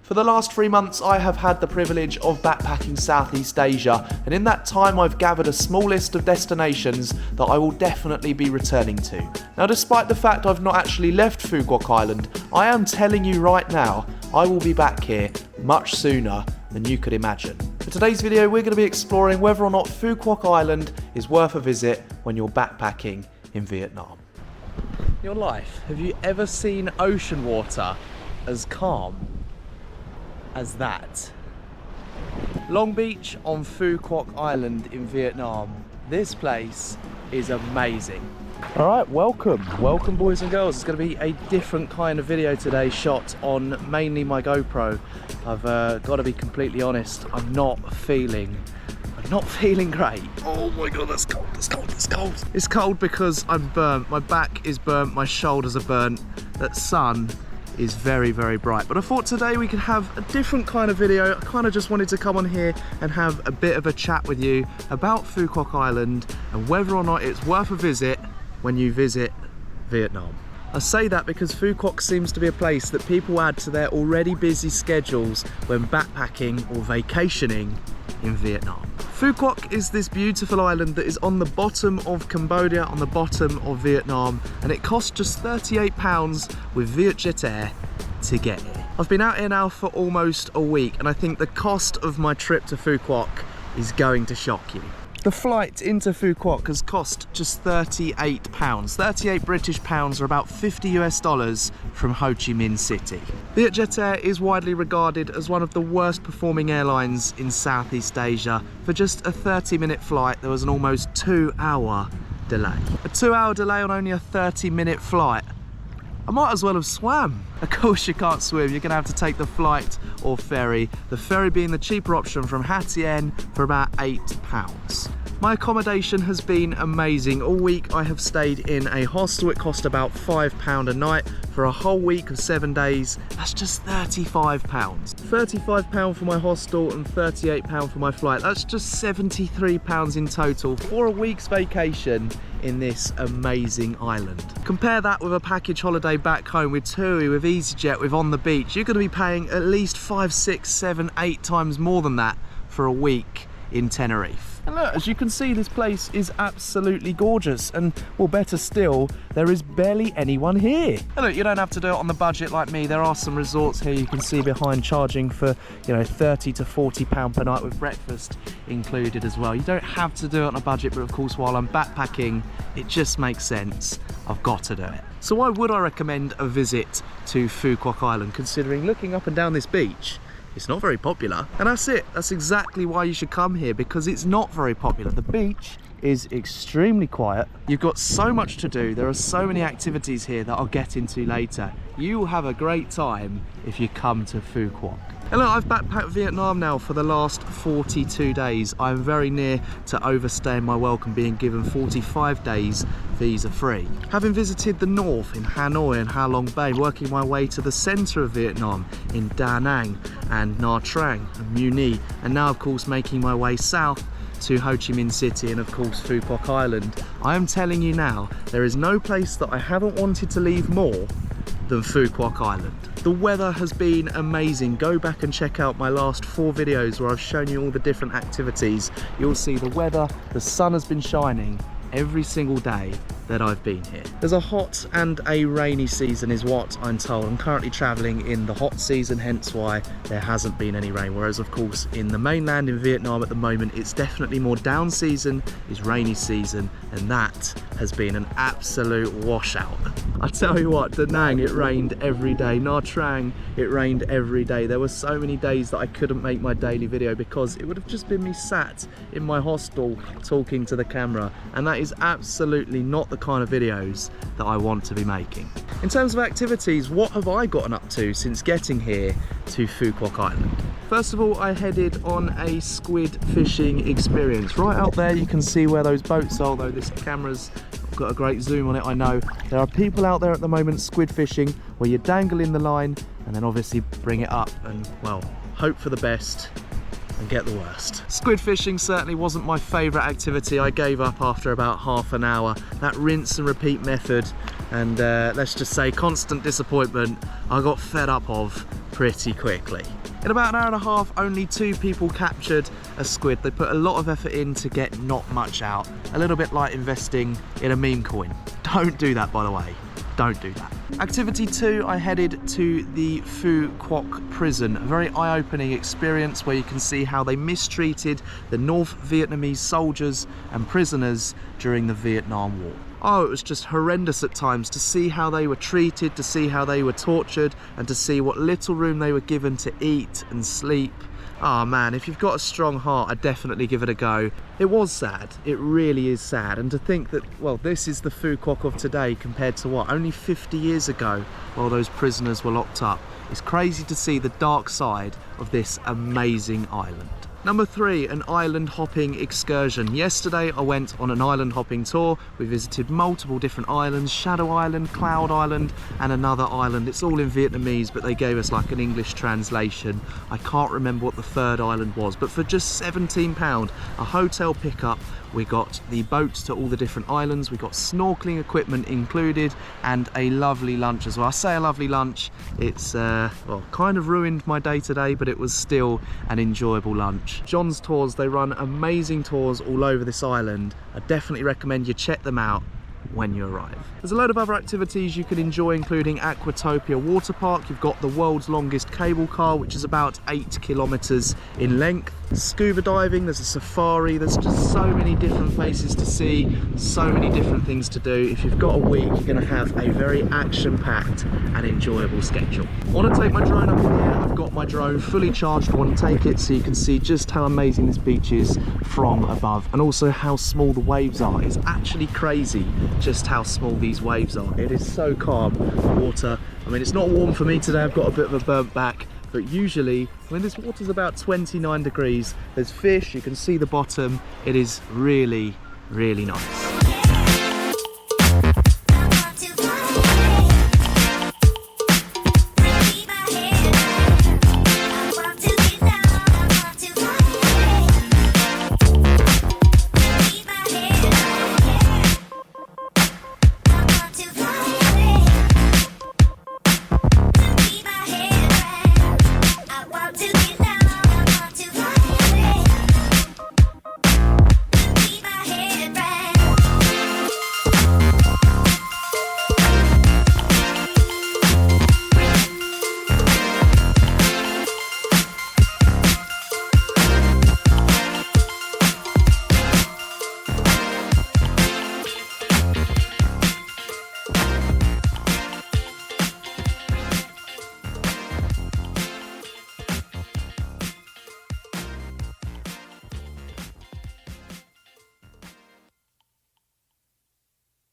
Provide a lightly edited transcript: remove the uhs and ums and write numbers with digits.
For the last 3 months, I have had the privilege of backpacking Southeast Asia, and in that time I've gathered a small list of destinations that I will definitely be returning to. Now, despite the fact I've not actually left Phu Quoc Island, I am telling you right now, I will be back here much sooner than you could imagine. For today's video, we're going to be exploring whether or not Phu Quoc Island is worth a visit when you're backpacking in Vietnam. In your life, have you ever seen ocean water as calm as that? Long Beach on Phu Quoc Island in Vietnam. This place is amazing. All right, welcome boys and girls. It's going to be a different kind of video today, shot on mainly my GoPro. I've got to be completely honest, I'm not feeling great. Oh my god, that's cold, that's cold, that's cold. It's cold because I'm burnt, my back is burnt, my shoulders are burnt, that sun is very, very bright. But I thought today we could have a different kind of video. I kind of just wanted to come on here and have a bit of a chat with you about Phu Quoc Island and whether or not it's worth a visit when you visit Vietnam. I say that because Phu Quoc seems to be a place that people add to their already busy schedules when backpacking or vacationing in Vietnam. Phu Quoc is this beautiful island that is on the bottom of Cambodia, on the bottom of Vietnam, and it costs just £38 with Vietjet Air to get here. I've been out here now for almost a week, and I think the cost of my trip to Phu Quoc is going to shock you. The flight into Phu Quoc has cost just £38. 38 British pounds, or about $50 from Ho Chi Minh City. Vietjet Air is widely regarded as one of the worst performing airlines in Southeast Asia. For just a 30-minute flight, there was an almost 2-hour delay. A 2-hour delay on only a 30-minute flight. I might as well have swam. Of course you can't swim, you're gonna have to take the flight or ferry. The ferry being the cheaper option from Ha Tien for about £8. My accommodation has been amazing. All week I have stayed in a hostel. It cost about £5 a night. For a whole week of 7 days, that's just £35. £35 for my hostel and £38 for my flight. That's just £73 in total for a week's vacation in this amazing island. Compare that with a package holiday back home with TUI, with EasyJet, with On the Beach. You're going to be paying at least 5, 6, 7, 8 times more than that for a week in Tenerife. And look, as you can see, this place is absolutely gorgeous, and well, better still, there is barely anyone here. And look, you don't have to do it on the budget like me. There are some resorts here you can see behind charging for, you know, £30 to £40 per night with breakfast included as well. You don't have to do it on a budget, but of course, while I'm backpacking, it just makes sense. I've got to do it. So why would I recommend a visit to Phu Quoc Island, considering looking up and down this beach, it's not very popular? And that's it. That's exactly why you should come here, because it's not very popular. The beach is extremely quiet. You've got so much to do. There are so many activities here that I'll get into later. You will have a great time if you come to Phu Quoc. And look, I've backpacked Vietnam now for the last 42 days. I'm very near to overstaying my welcome, being given 45 days visa free. Having visited the north in Hanoi and Ha Long Bay, working my way to the centre of Vietnam in Da Nang and Nha Trang and Muni, and now of course making my way south to Ho Chi Minh City and of course Phu Quoc Island. I am telling you now, there is no place that I haven't wanted to leave more than Phu Quoc Island. The weather has been amazing. Go back and check out my last 4 videos where I've shown you all the different activities. You'll see the weather, the sun has been shining every single day that I've been here. There's a hot and a rainy season is what I'm told. I'm currently traveling in the hot season, hence why there hasn't been any rain, whereas of course in the mainland in Vietnam at the moment it's definitely more down season is rainy season, and that has been an absolute washout. I tell you what, Da Nang, it rained every day. Nha Trang, it rained every day. There were so many days that I couldn't make my daily video because it would have just been me sat in my hostel talking to the camera, and that is absolutely not the kind of videos that I want to be making. In terms of activities, what have I gotten up to since getting here to Phu Quoc Island? First of all, I headed on a squid fishing experience. Right out there you can see where those boats are, although this camera's got a great zoom on it, I know. There are people out there at the moment squid fishing where you dangle in the line and then obviously bring it up and, well, hope for the best and get the worst. Squid fishing certainly wasn't my favourite activity. I gave up after about half an hour. That rinse and repeat method and let's just say constant disappointment I got fed up of pretty quickly. In about an hour and a half, only 2 people captured a squid. They put a lot of effort in to get not much out. A little bit like investing in a meme coin. Don't do that, by the way. Don't do that. Activity 2, I headed to the Phu Quoc prison. A very eye-opening experience where you can see how they mistreated the North Vietnamese soldiers and prisoners during the Vietnam War. Oh, it was just horrendous at times to see how they were treated, to see how they were tortured, and to see what little room they were given to eat and sleep. Oh man, if you've got a strong heart, I'd definitely give it a go. It was sad, it really is sad, and to think that, well, this is the Phu Quoc of today compared to what, only 50 years ago while those prisoners were locked up. It's crazy to see the dark side of this amazing island. Number 3, an island hopping excursion. Yesterday I went on an island hopping tour. We visited multiple different islands, Shadow Island, Cloud Island, and another island. It's all in Vietnamese, but they gave us like an English translation. I can't remember what the third island was, but for just £17, a hotel pickup, we got the boats to all the different islands, we got snorkeling equipment included, and a lovely lunch as well. I say a lovely lunch, it's well, kind of ruined my day today, but it was still an enjoyable lunch. John's Tours, they run amazing tours all over this island. I definitely recommend you check them out when you arrive. There's a load of other activities you can enjoy, including Aquatopia Water Park. You've got the world's longest cable car, which is about 8 kilometers in length. Scuba diving, there's a safari, there's just so many different places to see, so many different things to do. If you've got a week, you're going to have a very action-packed and enjoyable schedule. I want to take my drone up in the air. I've got my drone fully charged. I want to take it so you can see just how amazing this beach is from above, and also how small the waves are. It's actually crazy just how small these waves are. It is so calm, the water. I mean, it's not warm for me today, I've got a bit of a burnt back, but usually, I mean, this water's about 29 degrees. There's fish, you can see the bottom. It is really, really nice.